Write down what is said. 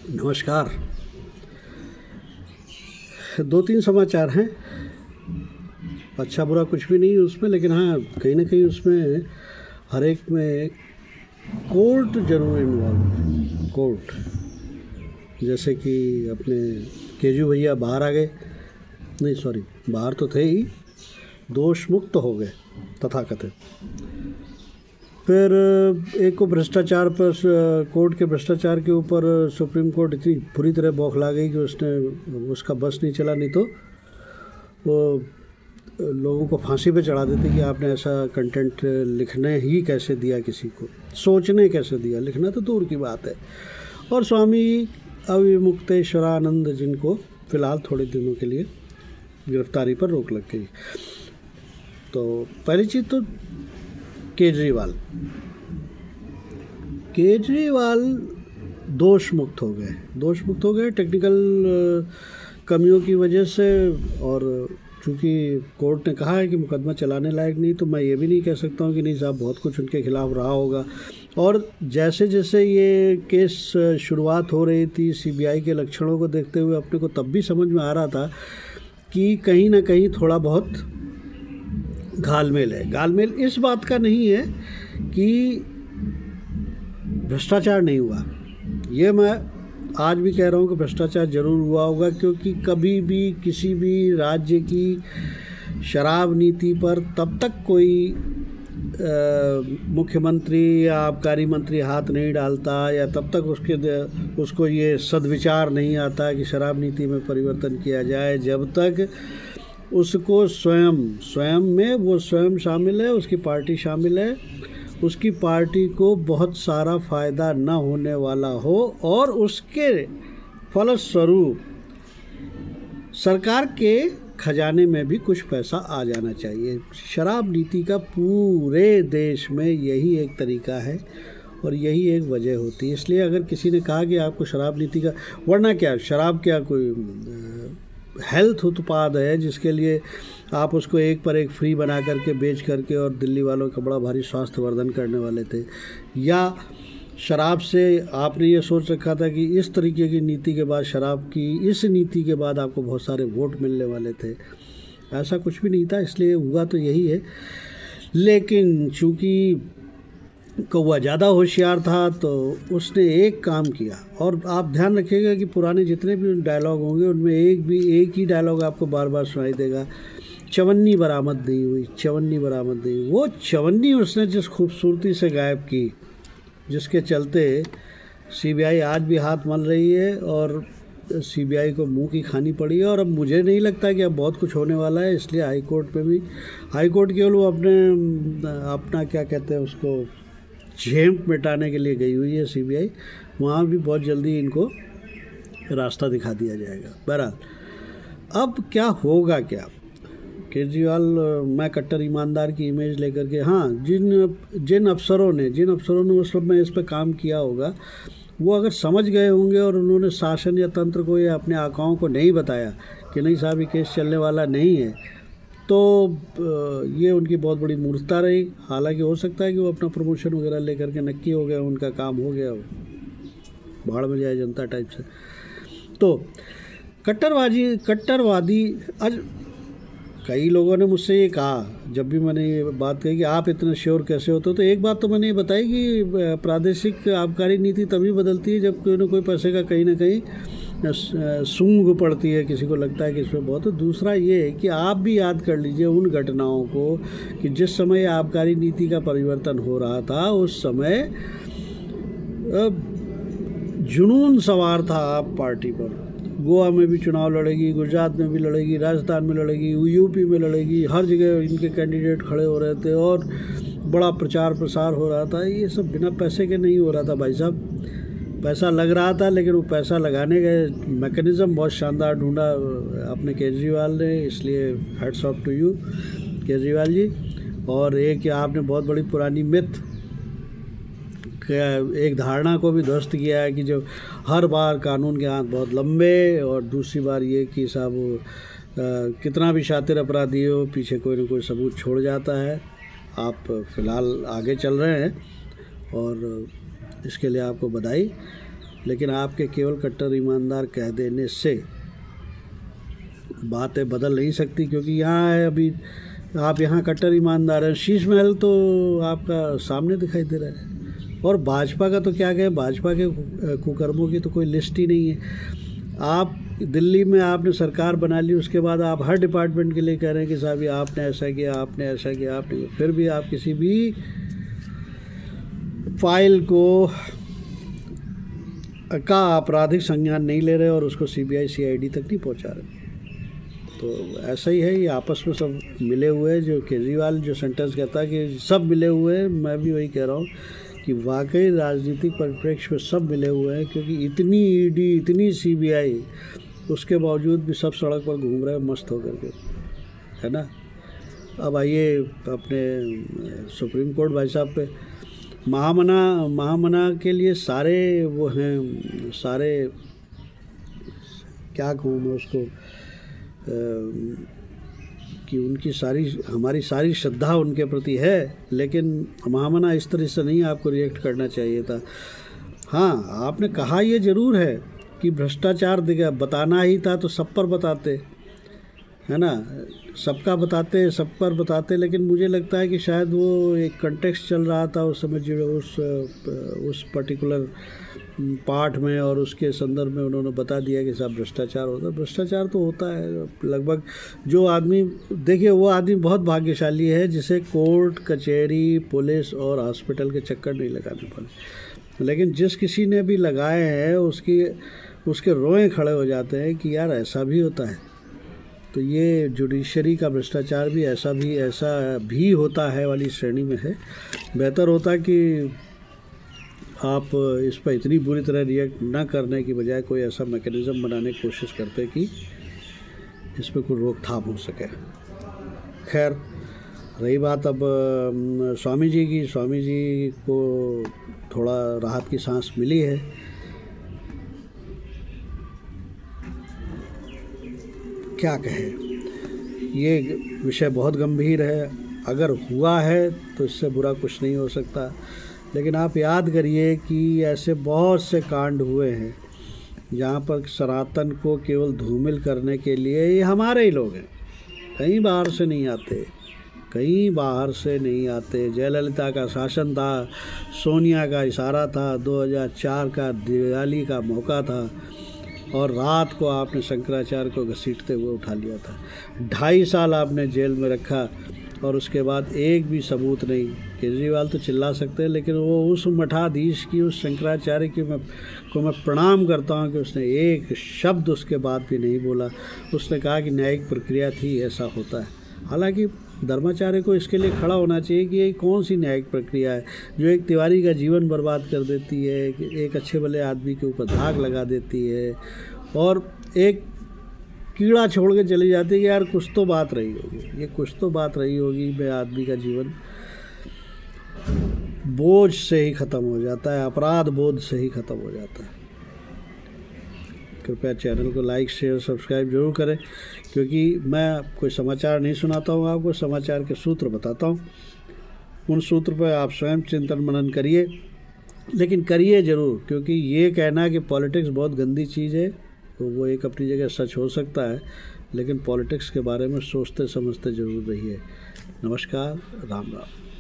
नमस्कार। दो तीन समाचार हैं, अच्छा बुरा कुछ भी नहीं उसमें, लेकिन हाँ कहीं ना कहीं उसमें हर एक में कोर्ट जरूर इन्वॉल्व है। कोर्ट जैसे कि अपने केजू भैया बाहर आ गए, नहीं सॉरी बाहर तो थे ही, दोष मुक्त हो गए तथाकथित। फिर एक को भ्रष्टाचार पर, कोर्ट के भ्रष्टाचार के ऊपर सुप्रीम कोर्ट इतनी बुरी तरह बौखला गई कि उसका बस नहीं चला, नहीं तो वो लोगों को फांसी पे चढ़ा देते कि आपने ऐसा कंटेंट लिखने ही कैसे दिया, किसी को सोचने कैसे दिया, लिखना तो दूर की बात है। और स्वामी अविमुक्तेश्वरानंद जिनको फ़िलहाल थोड़े दिनों के लिए गिरफ्तारी पर रोक लग गई। तो पहली चीज़ तो केजरीवाल दोष मुक्त हो गए टेक्निकल कमियों की वजह से। और चूँकि कोर्ट ने कहा है कि मुकदमा चलाने लायक नहीं, तो मैं ये भी नहीं कह सकता हूँ कि नहीं साहब बहुत कुछ उनके खिलाफ रहा होगा। और जैसे जैसे ये केस शुरुआत हो रही थी, सीबीआई के लक्षणों को देखते हुए अपने को तब भी समझ में आ रहा था कि कहीं ना कहीं थोड़ा बहुत घालमेल है। घालमेल इस बात का नहीं है कि भ्रष्टाचार नहीं हुआ, ये मैं आज भी कह रहा हूँ कि भ्रष्टाचार ज़रूर हुआ होगा, क्योंकि कभी भी किसी भी राज्य की शराब नीति पर तब तक कोई मुख्यमंत्री या आबकारी मंत्री हाथ नहीं डालता, या तब तक उसको ये सद्विचार नहीं आता कि शराब नीति में परिवर्तन किया जाए, जब तक उसको स्वयं में वो स्वयं शामिल है, उसकी पार्टी शामिल है, उसकी पार्टी को बहुत सारा फ़ायदा न होने वाला हो और उसके फलस्वरूप सरकार के खजाने में भी कुछ पैसा आ जाना चाहिए। शराब नीति का पूरे देश में यही एक तरीका है और यही एक वजह होती है। इसलिए अगर किसी ने कहा कि आपको शराब नीति का, वरना क्या शराब क्या कोई हेल्थ उत्पाद है जिसके लिए आप उसको एक पर एक फ्री बना करके बेच करके और दिल्ली वालों का बड़ा भारी स्वास्थ्य वर्धन करने वाले थे? या शराब से आपने ये सोच रखा था कि इस तरीके की नीति के बाद, शराब की इस नीति के बाद आपको बहुत सारे वोट मिलने वाले थे? ऐसा कुछ भी नहीं था। इसलिए हुआ तो यही है। लेकिन चूँकि कौवा ज़्यादा होशियार था तो उसने एक काम किया। और आप ध्यान रखिएगा कि पुराने जितने भी डायलॉग होंगे उनमें एक ही डायलॉग आपको बार बार सुनाई देगा, चवन्नी बरामद नहीं हुई, चवन्नी बरामद नहीं हुई। वो चवन्नी उसने जिस खूबसूरती से गायब की, जिसके चलते सीबीआई आज भी हाथ मल रही है और सीबीआई को मुंह की खानी पड़ी है। और अब मुझे नहीं लगता कि अब बहुत कुछ होने वाला है। इसलिए हाईकोर्ट में भी, हाईकोर्ट केवल वो अपना क्या कहते हैं उसको, झेम मिटाने के लिए गई हुई है सीबीआई। वहाँ भी बहुत जल्दी इनको रास्ता दिखा दिया जाएगा। बहरहाल अब क्या होगा, क्या केजरीवाल, मैं कट्टर ईमानदार की इमेज लेकर के, हाँ जिन अफसरों ने उस समय इस पर काम किया होगा, वो अगर समझ गए होंगे और उन्होंने शासन या तंत्र को या अपने आकाओं को नहीं बताया कि नहीं साहब ये केस चलने वाला नहीं है, तो ये उनकी बहुत बड़ी मूर्खता रही। हालांकि हो सकता है कि वो अपना प्रमोशन वगैरह लेकर के नक्की हो गया, उनका काम हो गया, भाड़ में जाए जनता टाइप से। तो कट्टरवादी, आज कई लोगों ने मुझसे ये कहा, जब भी मैंने ये बात कही कि आप इतने श्योर कैसे होते हो, तो एक बात तो मैंने ये बताई कि प्रादेशिक आबकारी नीति तभी बदलती है जब कोई ना कोई पैसे का कहीं ना कहीं सूंघ पड़ती है, किसी को लगता है कि इसमें बहुत। तो दूसरा ये है कि आप भी याद कर लीजिए उन घटनाओं को कि जिस समय आबकारी नीति का परिवर्तन हो रहा था, उस समय जुनून सवार था आप पार्टी पर। गोवा में भी चुनाव लड़ेगी, गुजरात में भी लड़ेगी, राजस्थान में लड़ेगी, यूपी में लड़ेगी, हर जगह इनके कैंडिडेट खड़े हो रहे थे और बड़ा प्रचार प्रसार हो रहा था। ये सब बिना पैसे के नहीं हो रहा था भाई साहब, पैसा लग रहा था, लेकिन वो पैसा लगाने का मैकेनिज़्म बहुत शानदार ढूंढा अपने केजरीवाल ने। इसलिए hats off to you Kejriwal ji. और एक आपने बहुत बड़ी पुरानी मिथ, एक धारणा को भी ध्वस्त किया है कि जो हर बार कानून के हाथ बहुत लंबे, और दूसरी बार ये कि साहब कितना भी शातिर अपराधी हो, पीछे कोई ना कोई सबूत छोड़ जाता है। आप फ़िलहाल आगे चल रहे हैं और इसके लिए आपको बधाई। लेकिन आपके केवल कट्टर ईमानदार कह देने से बातें बदल नहीं सकती, क्योंकि यहाँ है अभी आप यहाँ कट्टर ईमानदार हैं, शीश महल तो आपका सामने दिखाई दे रहा है। और भाजपा का तो क्या कहें, भाजपा के कुकर्मों की तो कोई लिस्ट ही नहीं है। आप दिल्ली में आपने सरकार बना ली, उसके बाद आप हर डिपार्टमेंट के लिए कह रहे हैं कि साहब ये आपने ऐसा किया, आपने ऐसा किया, आपने, फिर भी आप किसी भी फाइल को का आपराधिक संज्ञान नहीं ले रहे और उसको सीबीआई सीआईडी तक नहीं पहुंचा रहे। तो ऐसा ही है, ये आपस में सब मिले हुए हैं। जो केजरीवाल जो सेंटेंस कहता है कि सब मिले हुए हैं, मैं भी वही कह रहा हूँ कि वाकई राजनीतिक परिप्रेक्ष्य में सब मिले हुए हैं, क्योंकि इतनी ईडी, इतनी सीबीआई, उसके बावजूद भी सब सड़क पर घूम रहे हैं मस्त होकर के, है ना। अब आइए अपने सुप्रीम कोर्ट भाई साहब पे, महामना के लिए सारे वो हैं, सारे क्या कहूँ मैं उसको, कि उनकी सारी, हमारी सारी श्रद्धा उनके प्रति है, लेकिन महामना इस तरह से नहीं आपको रिएक्ट करना चाहिए था। हाँ, आपने कहा ये ज़रूर है कि भ्रष्टाचार बताना ही था तो सब पर बताते, है ना, सबका बताते, सब पर बताते। लेकिन मुझे लगता है कि शायद वो एक कंटेक्स्ट चल रहा था उस समय, जो उस पर्टिकुलर पाठ में और उसके संदर्भ में उन्होंने बता दिया कि साहब भ्रष्टाचार होता है। भ्रष्टाचार तो होता है लगभग। जो आदमी, देखिए वो आदमी बहुत भाग्यशाली है जिसे कोर्ट कचहरी पुलिस और हॉस्पिटल के चक्कर नहीं लगाने पड़े, लेकिन जिस किसी ने भी लगाए हैं उसके रोए खड़े हो जाते हैं कि यार ऐसा भी होता है। तो ये जुडिशरी का भ्रष्टाचार भी ऐसा भी होता है वाली श्रेणी में है। बेहतर होता कि आप इस पर इतनी बुरी तरह रिएक्ट न करने की बजाय कोई ऐसा मैकेनिज़्म बनाने की कोशिश करते कि इस पर कोई रोकथाम हो सके। खैर, रही बात अब स्वामी जी की, स्वामी जी को थोड़ा राहत की सांस मिली है। क्या कहें, ये विषय बहुत गंभीर है। अगर हुआ है तो इससे बुरा कुछ नहीं हो सकता, लेकिन आप याद करिए कि ऐसे बहुत से कांड हुए हैं जहाँ पर सनातन को केवल धूमिल करने के लिए ये हमारे ही लोग हैं, कहीं बाहर से नहीं आते, कहीं बाहर से नहीं आते। जयललिता का शासन था, सोनिया का इशारा था, 2004 का दिवाली का मौका था और रात को आपने शंकराचार्य को घसीटते हुए उठा लिया था। 2.5 साल आपने जेल में रखा और उसके बाद एक भी सबूत नहीं। केजरीवाल तो चिल्ला सकते हैं, लेकिन वो उस मठाधीश की, उस शंकराचार्य की को मैं प्रणाम करता हूँ कि उसने एक शब्द उसके बाद भी नहीं बोला। उसने कहा कि न्यायिक प्रक्रिया थी, ऐसा होता है। हालांकि धर्माचार्य को इसके लिए खड़ा होना चाहिए कि ये कौन सी न्यायिक प्रक्रिया है जो एक तिवारी का जीवन बर्बाद कर देती है, एक अच्छे भले आदमी के ऊपर दाग लगा देती है और एक कीड़ा छोड़ के चली जाती है कि यार कुछ तो बात रही होगी, ये कुछ तो बात रही होगी। मैं आदमी का जीवन बोझ से ही ख़त्म हो जाता है, अपराध बोध से ही ख़त्म हो जाता है। कृपया चैनल को लाइक शेयर सब्सक्राइब जरूर करें, क्योंकि मैं कोई समाचार नहीं सुनाता हूँ आपको, समाचार के सूत्र बताता हूँ। उन सूत्र पर आप स्वयं चिंतन मनन करिए, लेकिन करिए ज़रूर, क्योंकि ये कहना कि पॉलिटिक्स बहुत गंदी चीज़ है तो वो एक अपनी जगह सच हो सकता है, लेकिन पॉलिटिक्स के बारे में सोचते समझते ज़रूर रहिए। नमस्कार, राम राम।